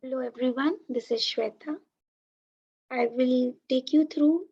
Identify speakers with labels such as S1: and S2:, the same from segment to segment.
S1: Hello everyone, this is Shweta. I will take you through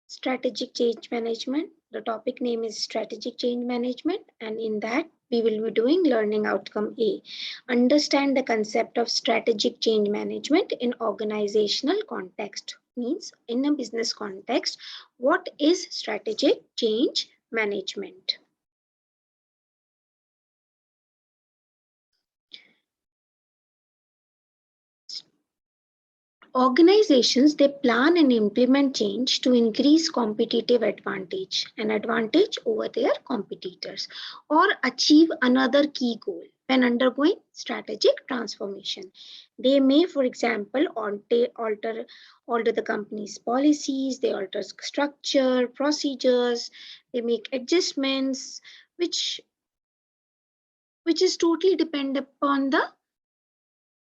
S1: strategic change management. The topic name is strategic change management, and in that we will be doing learning outcome A. Understand the concept of strategic change management in organizational context. Means in a business context, what is strategic change management? Organizations, they plan and implement change to increase competitive advantage, an advantage over their competitors, or achieve another key goal when undergoing strategic transformation. They may, for example, alter the company's policies, they alter structure, procedures, they make adjustments, which is totally depend upon the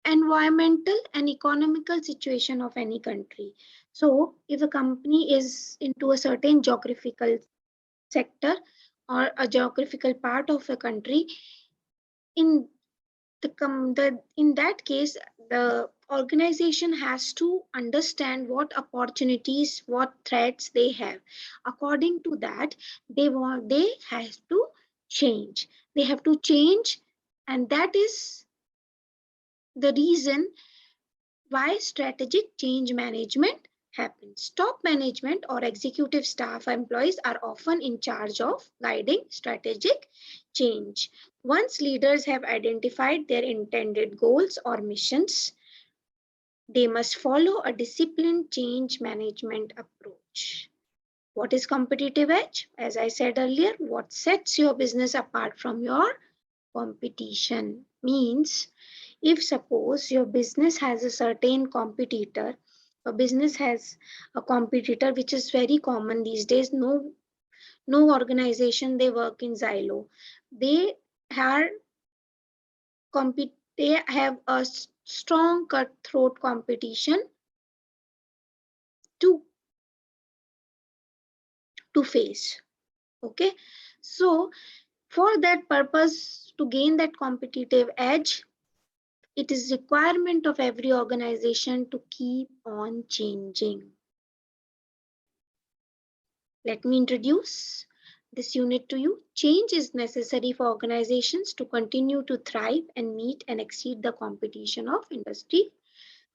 S1: environmental and economical situation of any country. So if a company is into a certain geographical sector or a geographical part of a country, in in that case, the organization has to understand what opportunities, what threats they have. According to that, they have to change. They have to change, and that is the reason why strategic change management happens. Top management or executive staff employees are often in charge of guiding strategic change. Once leaders have identified their intended goals or missions, they must follow a disciplined change management approach. What is competitive edge? As I said earlier, what sets your business apart from your competition means if suppose your business has a certain competitor, a business has a competitor which is very common these days. No organization they work in silo. They are they have a strong cutthroat competition to face. Okay, so for that purpose, to gain that competitive edge, it is requirement of every organization to keep on changing. Let me introduce this unit to you. Change is necessary for organizations to continue to thrive and meet and exceed the competition of industry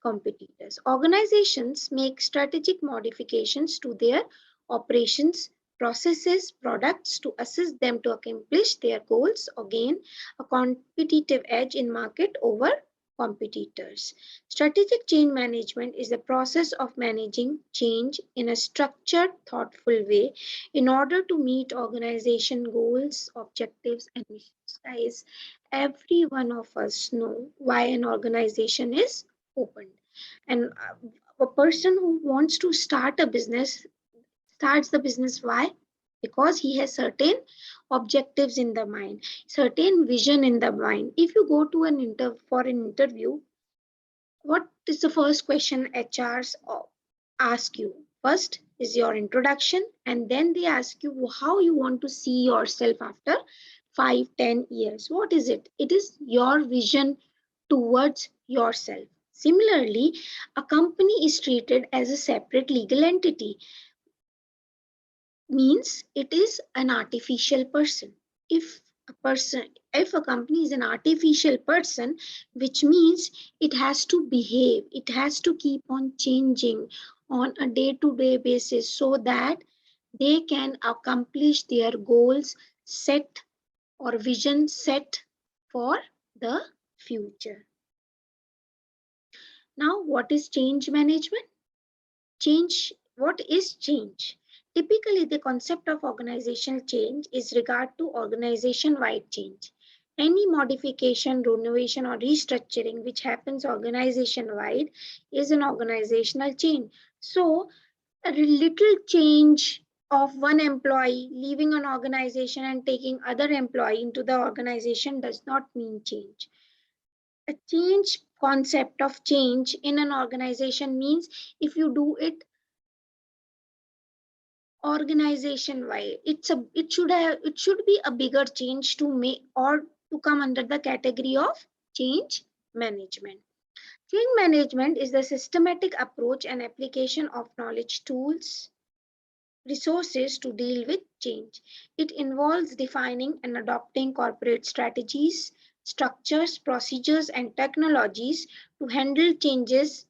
S1: competitors. Organizations make strategic modifications to their operations, processes, products to assist them to accomplish their goals or gain a competitive edge in market over competitors. Strategic change management is the process of managing change in a structured, thoughtful way in order to meet organization goals, objectives, and missions. Guys, every one of us know why an organization is opened. And a person who wants to start a business starts the business. Why? Because he has certain objectives in the mind, certain vision in the mind. If you go to for an interview, what is the first question HRs ask you? First is your introduction, and then they ask you how you want to see yourself after 5-10 years. What is it? It is your vision towards yourself. Similarly, a company is treated as a separate legal entity, means it is an artificial person. If if a company is an artificial person, which means it has to behave, it has to keep on changing on a day-to-day basis so that they can accomplish their goals set or vision set for the future. Now, what is change management? What is change? Typically, the concept of organizational change is regard to organization-wide change. Any modification, renovation, or restructuring which happens organization-wide is an organizational change. So, a little change of one employee leaving an organization and taking other employee into the organization does not mean change. A change concept of change in an organization means if you do it organization wide, it should be a bigger change to make or to come under the category of change management. Change management is the systematic approach and application of knowledge, tools, resources to deal with change. It involves defining and adopting corporate strategies, structures, procedures, and technologies to handle changes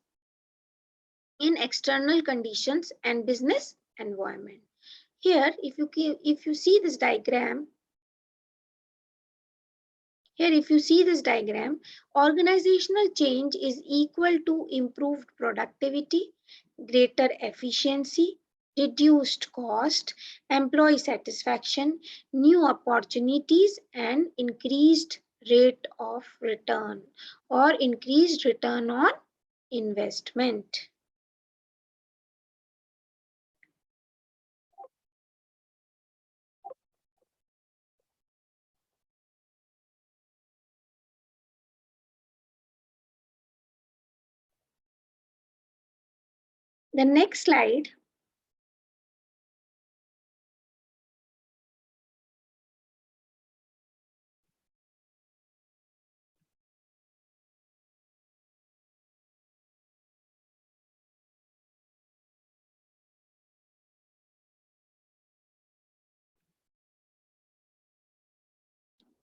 S1: in external conditions and business environment. Here, if you see this diagram, organizational change is equal to improved productivity, greater efficiency, reduced cost, employee satisfaction, new opportunities, and increased rate of return or increased return on investment.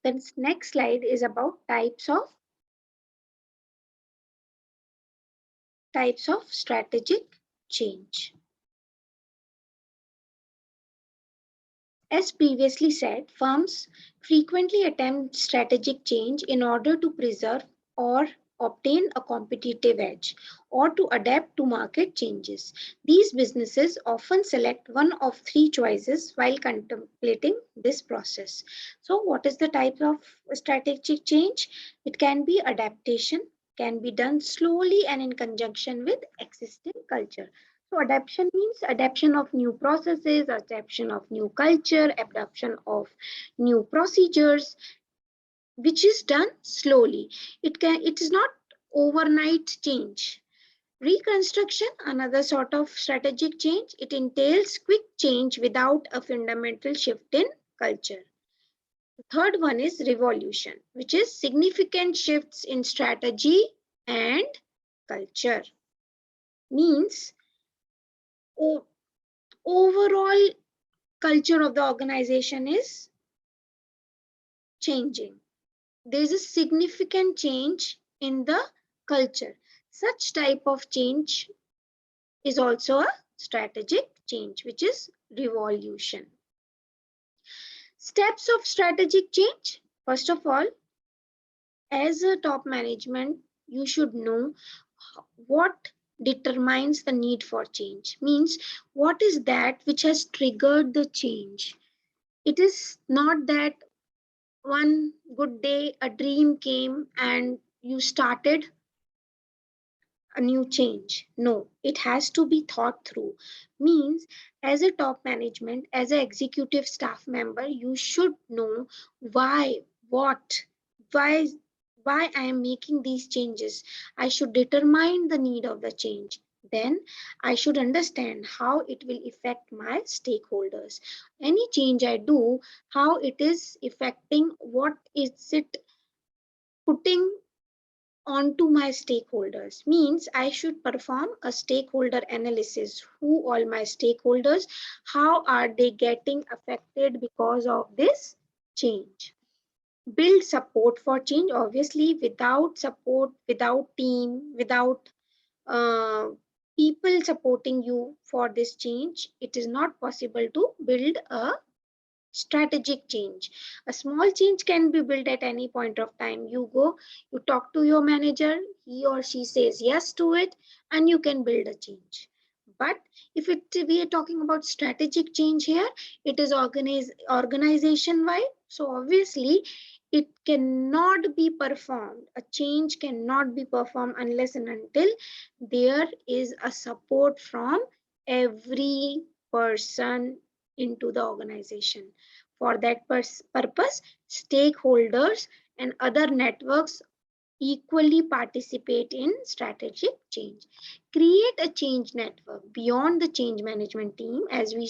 S1: The next slide is about types of strategic change. As previously said, firms frequently attempt strategic change in order to preserve or obtain a competitive edge or to adapt to market changes. These businesses often select one of three choices while contemplating this process. So, what is the type of strategic change? It can be adaptation, can be done slowly and in conjunction with existing culture. So adaptation means adaptation of new processes, adaptation of new culture, adaptation of new procedures, which is done slowly. It is not overnight change. Reconstruction, another sort of strategic change, it entails quick change without a fundamental shift in culture. The third one is revolution, which is significant shifts in strategy and culture. Means overall culture of the organization is changing. There is a significant change in the culture. Such type of change is also a strategic change, which is revolution. Steps of strategic change. First of all, as a top management, you should know what determines the need for change. Means what is that which has triggered the change. It is not that one good day a dream came and you started a new change. No, it has to be thought through. Means as a top management, as an executive staff member, you should know why, what, why why I am making these changes. I should determine the need of the change. Then I should understand how it will affect my stakeholders. Any change I do, how it is affecting, what is it putting onto my stakeholders. Means I should perform a stakeholder analysis. Who all my stakeholders, how are they getting affected because of this change. Build support for change. Obviously, without support, without team, without uh, people supporting you for this change, it is not possible to build a strategic change. A small change can be built at any point of time. You go, you talk to your manager, he or she says yes to it, and you can build a change. But if we are talking about strategic change here, it is organization wide. So obviously, it cannot be performed. A change cannot be performed unless and until there is a support from every person into the organization. For that purpose, stakeholders and other networks equally participate in strategic change. Create a change network beyond the change management team. As we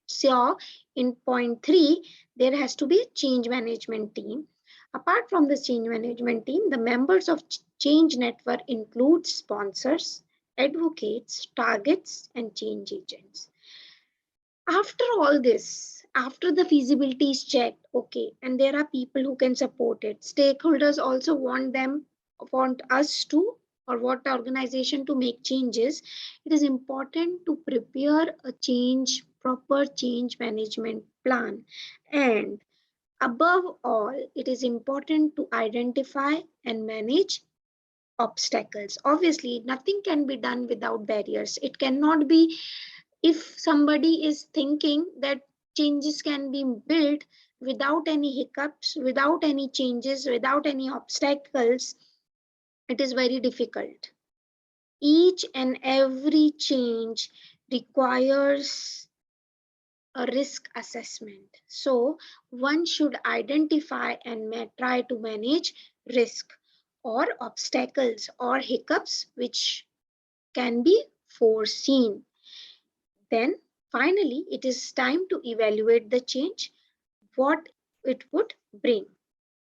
S1: saw in point 3, there has to be a change management team. Apart from this change management team, the members of change network include sponsors, advocates, targets, and change agents. After all this, after the feasibility is checked, okay, and there are people who can support it. Stakeholders also want us to, or what organization to make changes. It is important to prepare a proper change management plan. And above all, it is important to identify and manage obstacles. Obviously, nothing can be done without barriers. It cannot be, if somebody is thinking that changes can be built without any hiccups, without any changes, without any obstacles, it is very difficult. Each and every change requires a risk assessment. So one should identify and try to manage risk or obstacles or hiccups which can be foreseen. Then finally, it is time to evaluate the change, what it would bring.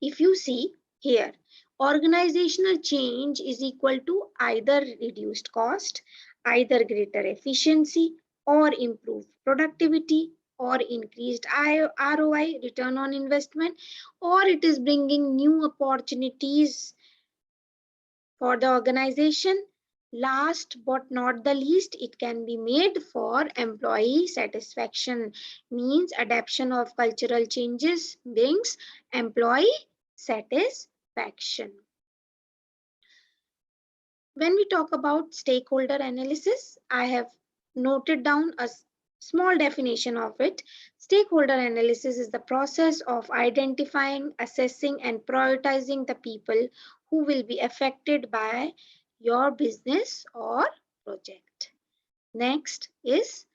S1: If you see here, organizational change is equal to either reduced cost, either greater efficiency, or improved productivity, or increased ROI, return on investment, or it is bringing new opportunities for the organization. Last but not the least, it can be made for employee satisfaction, means adaptation of cultural changes brings employee satisfaction. When we talk about stakeholder analysis, I have noted down a small definition of it. Stakeholder analysis is the process of identifying, assessing, and prioritizing the people who will be affected by your business or project. Next is,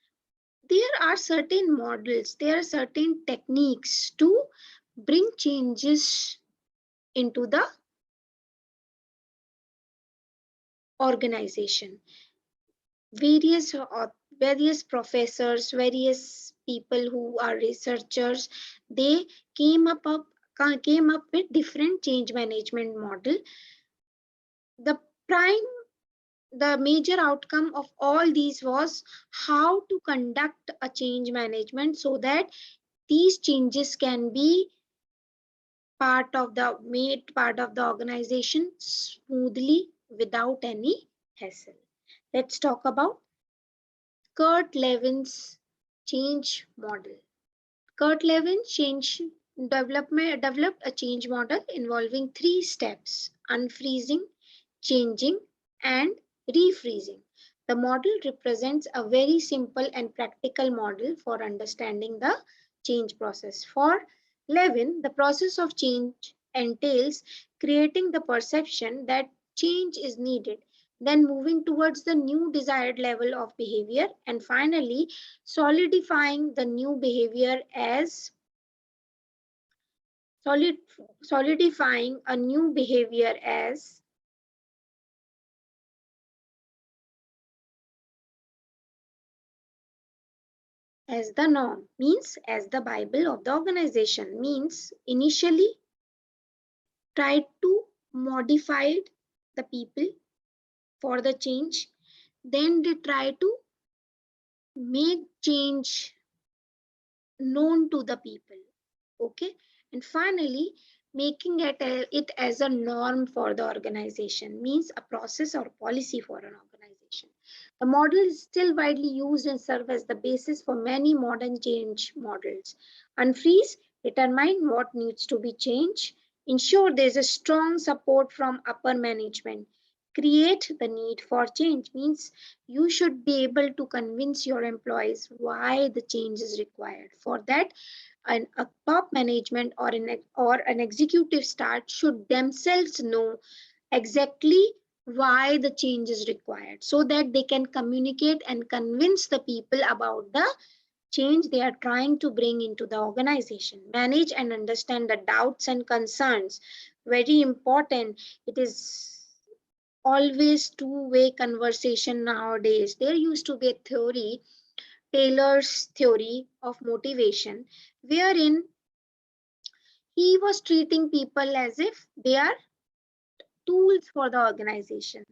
S1: there are certain models, there are certain techniques to bring changes into the organization. Various various professors, various people who are researchers, they came up, up came up with different change management model. The prime the major outcome of all these was how to conduct a change management so that these changes can be made part of the organization smoothly without any hassle. Let's talk about Kurt Levin's change model. Kurt Levin developed a change model involving three steps: unfreezing, changing, and refreezing. The model represents a very simple and practical model for understanding the change process. For Levin, the process of change entails creating the perception that change is needed, then moving towards the new desired level of behavior, and finally solidifying the new behavior as solidifying a new behavior as the norm, means as the Bible of the organization. Means initially try to modify the people for the change, then they try to make change known to the people, okay, and finally making it as a norm for the organization, means a process or policy for an organization. The model is still widely used and serve as the basis for many modern change models. Unfreeze, determine what needs to be changed, ensure there is a strong support from upper management. Create the need for change, means you should be able to convince your employees why the change is required. For that, a top management or an executive staff should themselves know exactly why the change is required so that they can communicate and convince the people about the change they are trying to bring into the organization. Manage and understand the doubts and concerns. Very important. It is always two-way conversation nowadays. There used to be a theory, Taylor's theory of motivation, wherein He was treating people as if they are tools for the organization.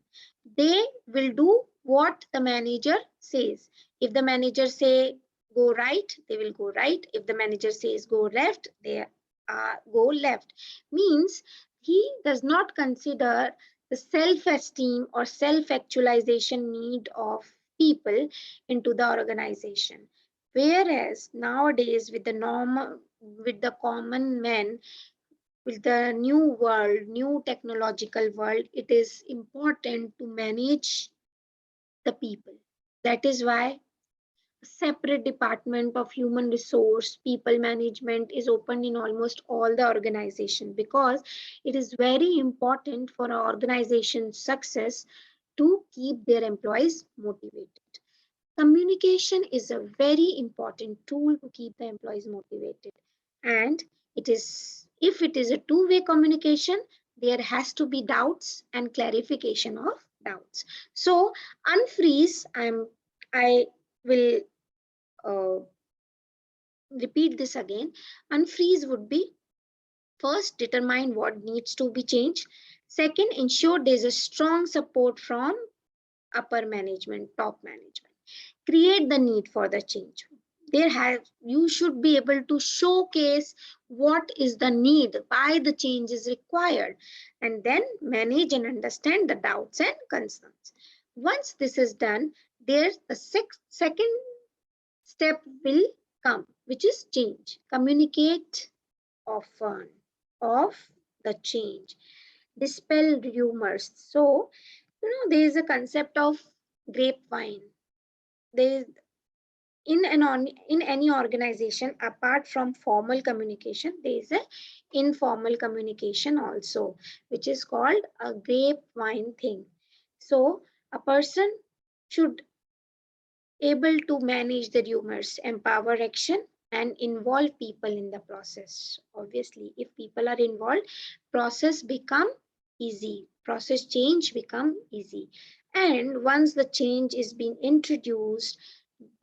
S1: They will do what the manager says. If the manager say go right, they will go right. If the manager says go left, they go left. Means he does not consider the self-esteem or self-actualization need of people into the organization. Whereas nowadays with the common man, with the new world, new technological world, it is important to manage the people. That is why a separate department of human resource people management is opened in almost all the organization, because it is very important for our organization's success to keep their employees motivated. Communication is a very important tool to keep the employees motivated. And it is, if it is a two-way communication, there has to be doubts and clarification of doubts. So unfreeze, I will uh, repeat this again. Unfreeze would be: first, determine what needs to be changed. Second, ensure there's a strong support from upper management, top management. Create the need for the change. You should be able to showcase what is the need, why the change is required, and then manage and understand the doubts and concerns. Once this is done, there's the second step will come, which is change. Communicate often of the change. Dispel rumors. So, there is a concept of grapevine. There is in any organization, apart from formal communication, there is a informal communication also, which is called a grapevine thing. So a person should able to manage the rumors, empower action, and involve people in the process. Obviously, if people are involved, process become easy, process change become easy. And once the change is being introduced,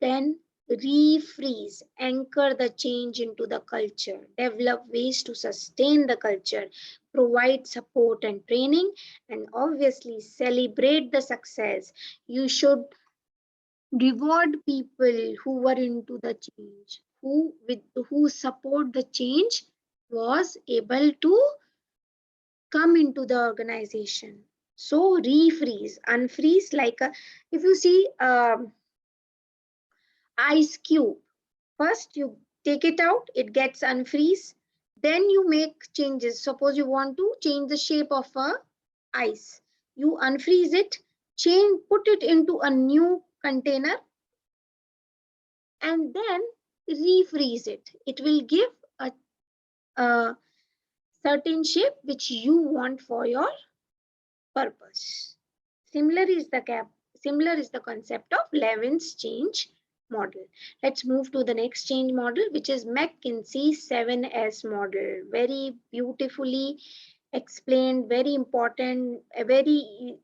S1: then refreeze, anchor the change into the culture, develop ways to sustain the culture, provide support and training, and obviously celebrate the success. You should reward people who were into the change, who support the change, was able to come into the organization. So refreeze, unfreeze, like if you see ice cube, first you take it out, it gets unfreeze, then you make changes. Suppose you want to change the shape of a ice, you unfreeze it, change, put it into a new container, and then refreeze it. It will give a certain shape which you want for your purpose. Similar is the similar is the concept of Levin's change model. Let's move to the next change model, which is McKinsey 7S model. Very beautifully explained, very important, a very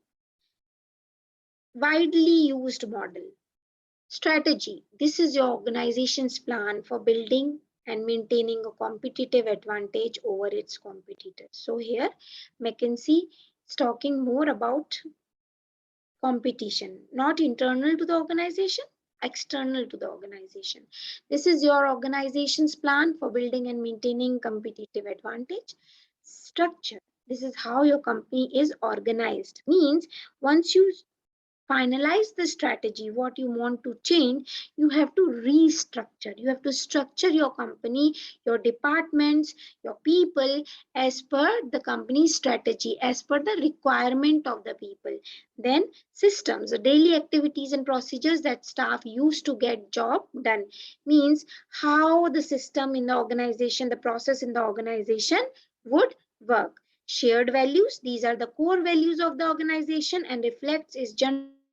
S1: widely used model. Strategy. This is your organization's plan for building and maintaining a competitive advantage over its competitors. So here, McKinsey is talking more about competition, not internal to the organization, external to the organization. This is your organization's plan for building and maintaining competitive advantage. Structure. This is how your company is organized. Means once you finalize the strategy, what you want to change, you have to restructure. You have to structure your company, your departments, your people as per the company's strategy, as per the requirement of the people. Then systems, the daily activities and procedures that staff use to get job done. Means how the system in the organization, the process in the organization would work. Shared values, these are the core values of the organization and reflects its general